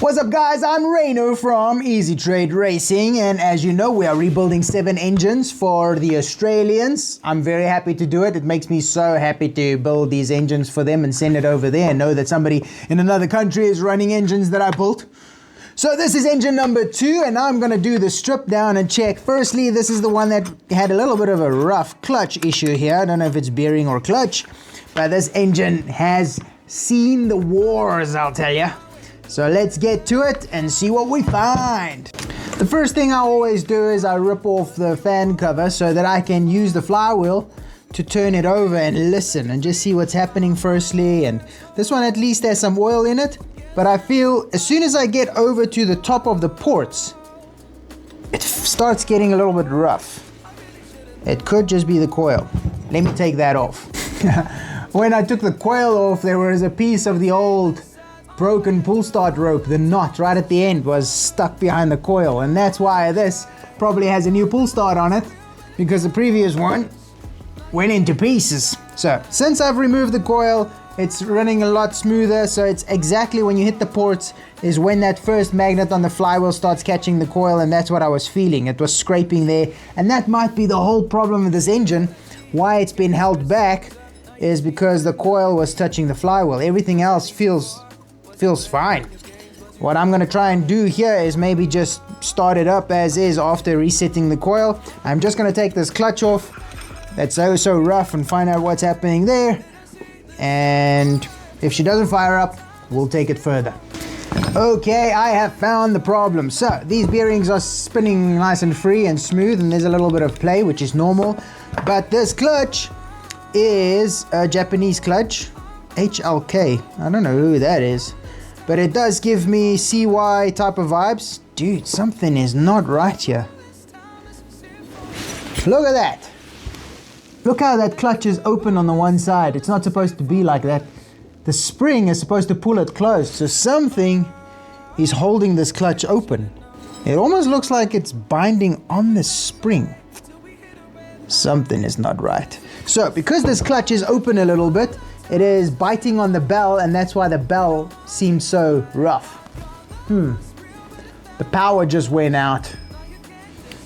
What's up guys, I'm Reno from Ezeetrade Racing, and as you know we are rebuilding 7 engines for the Australians. I'm very happy to do it. It makes me so happy to build these engines for them and send it over there and know that somebody in another country is running engines that I built. So this is engine number 2, and now I'm going to do the strip down and check. Firstly, this is the one that had a little bit of a rough clutch issue here. I don't know if it's bearing or clutch, but this engine has seen the wars, I'll tell you. So let's get to it and see what we find. The first thing I always do is I rip off the fan cover so that I can use the flywheel to turn it over and listen and just see what's happening firstly. And this one at least has some oil in it, but I feel as soon as I get over to the top of the ports, it starts getting a little bit rough. It could just be the coil. Let me take that off. When I took the coil off, there was a piece of the old broken pull start rope. The knot right at the end was stuck behind the coil, and that's why this probably has a new pull start on it, because the previous one went into pieces. So since I've removed the coil, it's running a lot smoother. So it's exactly when you hit the ports is when that first magnet on the flywheel starts catching the coil, and that's what I was feeling. It was scraping there, and that might be the whole problem with this engine. Why it's been held back is because the coil was touching the flywheel. Everything else feels fine. What I'm going to try and do here is maybe just start it up as is after resetting the coil. I'm just going to take this clutch off that's so rough and find out what's happening there, and if she doesn't fire up, we'll take it further. Okay, I have found the problem. So these bearings are spinning nice and free and smooth, and there's a little bit of play, which is normal, but this clutch is a Japanese clutch, HLK. I don't know who that is, but it does give me CY type of vibes. Dude, something is not right here. Look at that. Look how that clutch is open on the one side. It's not supposed to be like that. The spring is supposed to pull it closed, so something is holding this clutch open. It almost looks like it's binding on the spring. Something is not right. So because this clutch is open a little bit, it is biting on the bell, and that's why the bell seems so rough. The power just went out.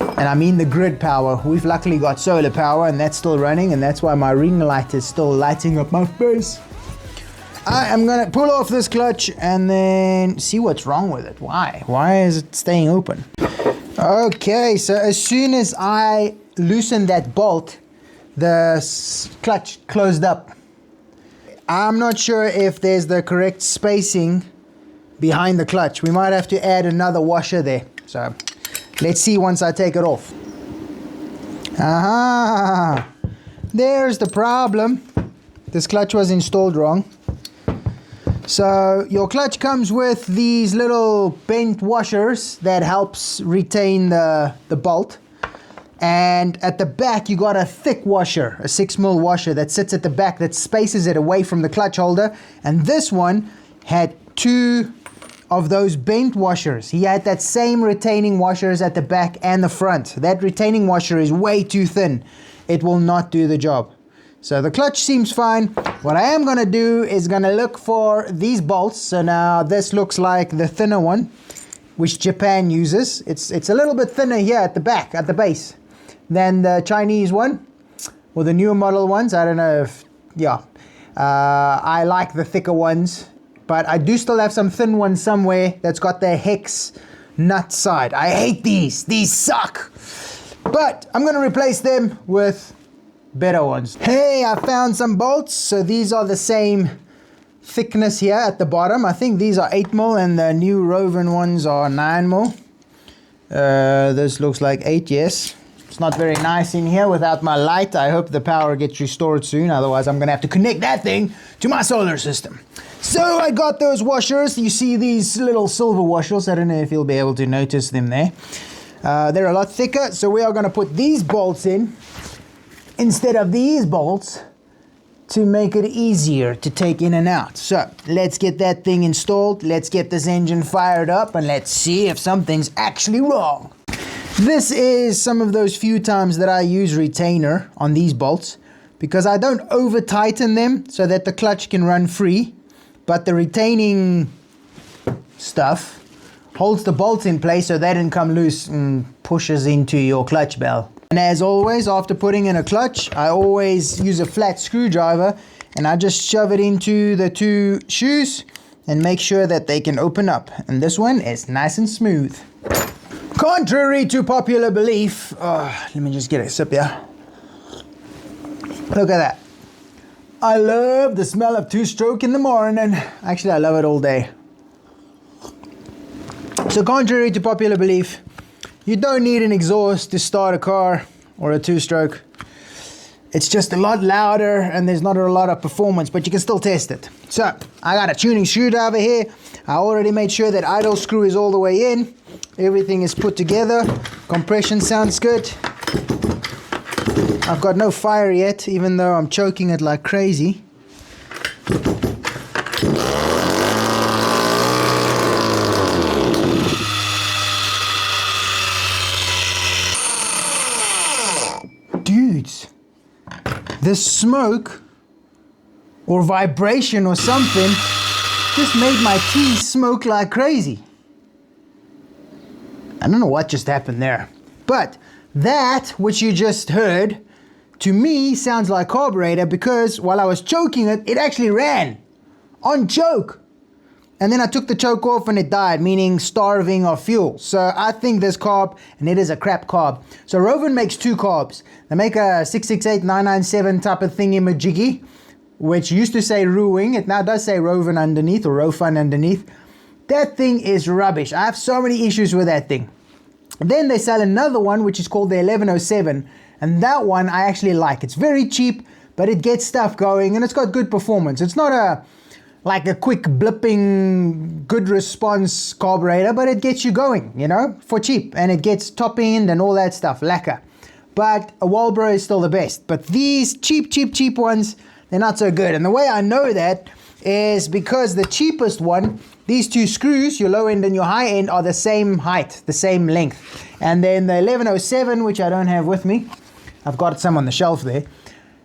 And I mean the grid power. We've luckily got solar power, and that's still running, and that's why my ring light is still lighting up my face. I am gonna pull off this clutch and then see what's wrong with it. Why is it staying open? Okay, so as soon as I loosened that bolt, the clutch closed up. I'm not sure if there's the correct spacing behind the clutch. We might have to add another washer there. So let's see once I take it off. Aha! There's the problem. This clutch was installed wrong. So your clutch comes with these little bent washers that helps retain the bolt. And at the back you got a thick washer, a 6mm washer that sits at the back that spaces it away from the clutch holder. And this one had 2 of those bent washers. He had that same retaining washers at the back and the front. That retaining washer is way too thin. It will not do the job. So the clutch seems fine. What I am gonna do is gonna look for these bolts. So now this looks like the thinner one, which Japan uses. It's a little bit thinner here at the back, at the base, than the Chinese one, or the newer model ones. I don't know if, I like the thicker ones, but I do still have some thin ones somewhere that's got the hex nut side. I hate these suck, but I'm gonna replace them with better ones. Hey, I found some bolts. So these are the same thickness here at the bottom. I think these are 8mm and the new Roven ones are 9mm. This looks like 8, yes. It's not very nice in here without my light. I hope the power gets restored soon, otherwise I'm gonna have to connect that thing to my solar system. So I got those washers. You see these little silver washers. I don't know if you'll be able to notice them there. They're a lot thicker, so we are gonna put these bolts in instead of these bolts to make it easier to take in and out. So let's get that thing installed. Let's get this engine fired up, and let's see if something's actually wrong. This is some of those few times that I use retainer on these bolts, because I don't over tighten them so that the clutch can run free, but the retaining stuff holds the bolts in place so they don't come loose and pushes into your clutch bell. And as always, after putting in a clutch, I always use a flat screwdriver and I just shove it into the two shoes and make sure that they can open up. And this one is nice and smooth. Contrary to popular belief, let me just get a sip here. Look at that. I love the smell of two-stroke in the morning. Actually, I love it all day. So contrary to popular belief, you don't need an exhaust to start a car or a two-stroke. It's just a lot louder and there's not a lot of performance, but you can still test it. So I got a tuning screwdriver here. I already made sure that idle screw is all the way in. Everything is put together. Compression sounds good. I've got no fire yet, even though I'm choking it like crazy. Dudes, the smoke or vibration or something just made my tea smoke like crazy. I don't know what just happened there, but that which you just heard to me sounds like carburetor, because while I was choking it, it actually ran on choke. And then I took the choke off and it died, meaning starving of fuel. So I think this carb, and it is a crap carb. So Rovan makes two carbs. They make a 668, 997 type of thingy majiggy, which used to say Ruwing. It now does say Rovan underneath, or Rofun underneath. That thing is rubbish. I have so many issues with that thing. Then they sell another one, which is called the 1107. And that one I actually like. It's very cheap, but it gets stuff going and it's got good performance. It's not like a quick blipping, good response carburetor, but it gets you going, you know, for cheap. And it gets top end and all that stuff, lacquer. But a Walbro is still the best. But these cheap ones, they're not so good. And the way I know that is because the cheapest one, these two screws, your low end and your high end, are the same height, the same length. And then the 1107, which I don't have with me, I've got some on the shelf there.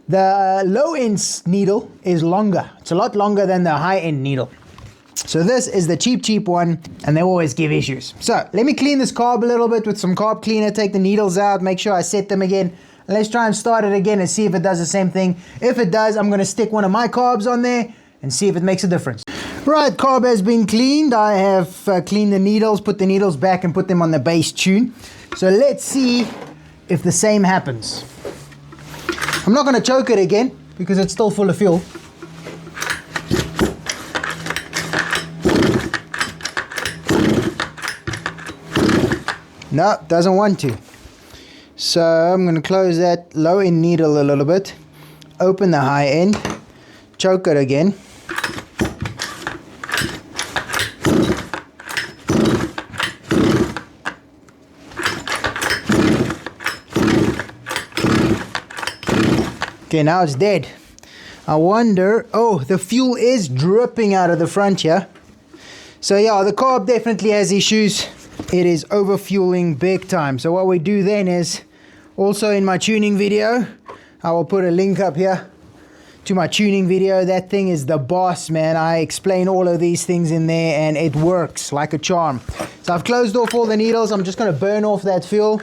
The low end needle is longer. It's a lot longer than the high end needle. So this is the cheap one, and they always give issues. So let me clean this carb a little bit with some carb cleaner, take the needles out, make sure I set them again. And let's try and start it again and see if it does the same thing. If it does, I'm gonna stick one of my carbs on there and see if it makes a difference. Right, carb has been cleaned. I have cleaned the needles, put the needles back and put them on the base tune. So let's see if the same happens. I'm not going to choke it again because it's still full of fuel. No, doesn't want to. So I'm going to close that low end needle a little bit, open the high end, choke it again. Okay, now it's dead. I wonder, oh, the fuel is dripping out of the front here. So yeah, the carb definitely has issues. It is overfueling big time. So what we do then is, also in my tuning video, I will put a link up here to my tuning video. That thing is the boss, man. I explain all of these things in there and it works like a charm. So I've closed off all the needles. I'm just going to burn off that fuel.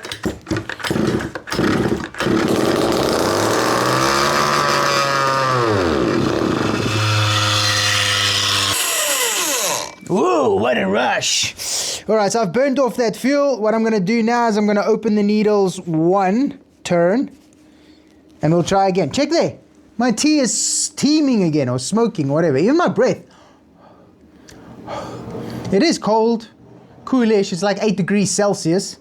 Whoa, what a rush. All right, so I've burned off that fuel. What I'm going to do now is I'm going to open the needles one turn and we'll try again. Check there. My tea is steaming again, or smoking, whatever. Even my breath. It is cold, coolish. It's like 8 degrees Celsius.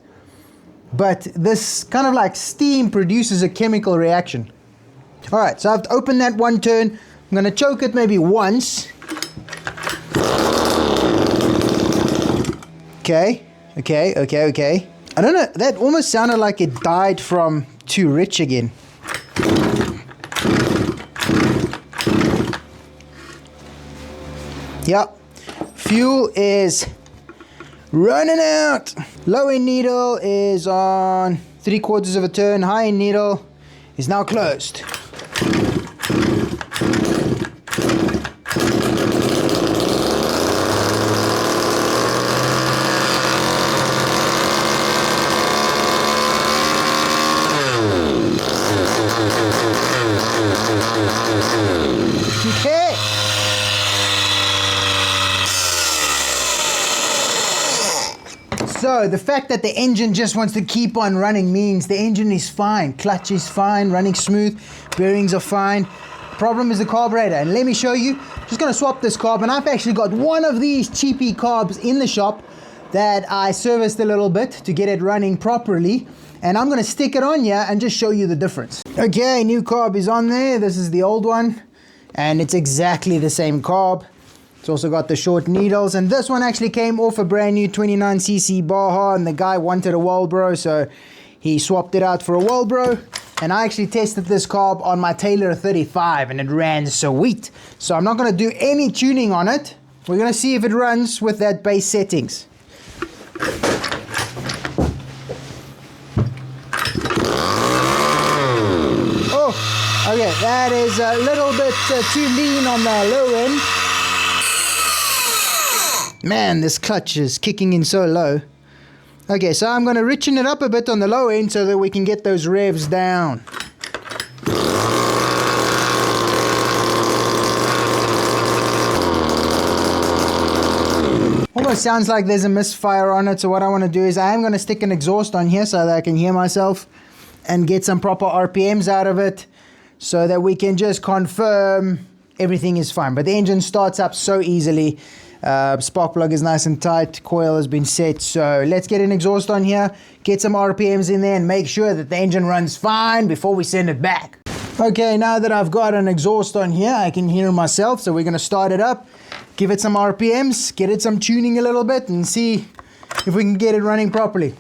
But this kind of like steam produces a chemical reaction. All right, so I've opened that one turn. I'm going to choke it maybe once. Okay. I don't know, that almost sounded like it died from too rich again. Yep, fuel is running out. Low end needle is on 3/4 of a turn. High end needle is now closed. So the fact that the engine just wants to keep on running means the engine is fine, clutch is fine, running smooth, bearings are fine. Problem is the carburetor, and let me show you. Just gonna swap this carb, and I've actually got one of these cheapy carbs in the shop that I serviced a little bit to get it running properly, and I'm gonna stick it on here and just show you the difference. Okay, new carb is on there. This is the old one, and it's exactly the same carb. It's also got the short needles, and this one actually came off a brand new 29cc Baja, and the guy wanted a Walbro, so he swapped it out for a Walbro. And I actually tested this carb on my Taylor 35 and it ran sweet. So I'm not gonna do any tuning on it. We're gonna see if it runs with that base settings. Oh, okay, that is a little bit too lean on the low end. Man, this clutch is kicking in so low. Okay, so I'm going to richen it up a bit on the low end so that we can get those revs down. Almost sounds like there's a misfire on it, so what I want to do is I am going to stick an exhaust on here so that I can hear myself and get some proper RPMs out of it so that we can just confirm everything is fine. But the engine starts up so easily. Spark plug is nice and tight, coil has been set, so let's get an exhaust on here, get some RPMs in there and make sure that the engine runs fine before we send it back. Okay, now that I've got an exhaust on here, I can hear myself, so we're going to start it up, give it some RPMs, get it some tuning a little bit and see if we can get it running properly.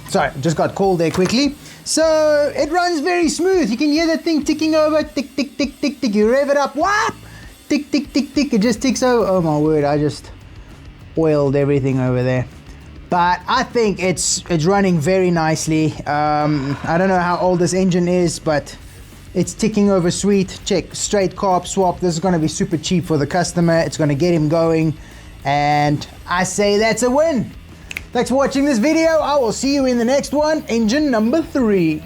Sorry, just got called there quickly. So it runs very smooth. You can hear the thing ticking over, tick, tick, tick, tick, tick. You rev it up, whap, tick, tick, tick, tick. It just ticks over. Oh my word, I just oiled everything over there. But I think it's running very nicely. I don't know how old this engine is, but it's ticking over sweet. Check, straight carb swap. This is gonna be super cheap for the customer. It's gonna get him going. And I say that's a win. Thanks for watching this video. I will see you in the next one, engine number 3.